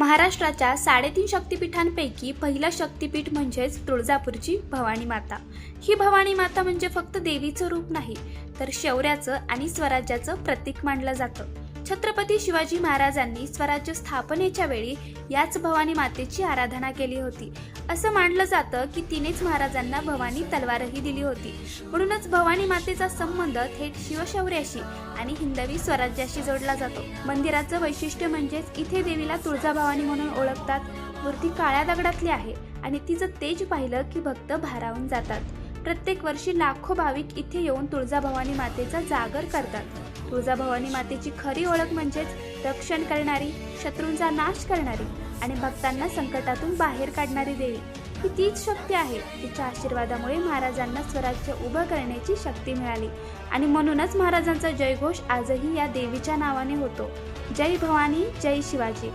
महाराष्ट्राच्या 3.5 शक्तिपीठांपैकी पहिलं शक्तिपीठ म्हणजेच तुळजापूरची भवानी माता. ही भवानी माता म्हणजे फक्त देवीचं रूप नाही, तर शौर्याचं आणि स्वराज्याचं प्रतीक मानलं जातं. छत्रपती शिवाजी महाराजांनी स्वराज्य स्थापनेच्या वेळी याच भवानी मातेची आराधना केली होती. असं मानलं जातं की तिनेच महाराजांना भवानी तलवारही दिली होती. म्हणूनच भवानी मातेचा संबंध थेट शिवशौर्याशी आणि हिंदवी स्वराज्याशी जोडला जातो. मंदिराचं वैशिष्ट्य म्हणजेच इथे देवीला तुळजाभवानी म्हणून ओळखतात. मूर्ती काळ्या दगडातली आहे आणि तिचं तेज पाहिलं की भक्त भारावून जातात. प्रत्येक वर्षी लाखो भाविक इथे येऊन तुळजाभवानी मातेचा जागर करतात. तुळजाभवानी मातेची खरी ओळख म्हणजेच रक्षण करणारी, शत्रूंचा नाश करणारी आणि भक्तांना संकटातून बाहेर काढणारी देवी. ही तीच शक्ती आहे. तिच्या आशीर्वादामुळे महाराजांना स्वराज्य उभं करण्याची शक्ती मिळाली आणि म्हणूनच महाराजांचा जयघोष आजही या देवीच्या नावाने होतो. जय भवानी, जय शिवाजी.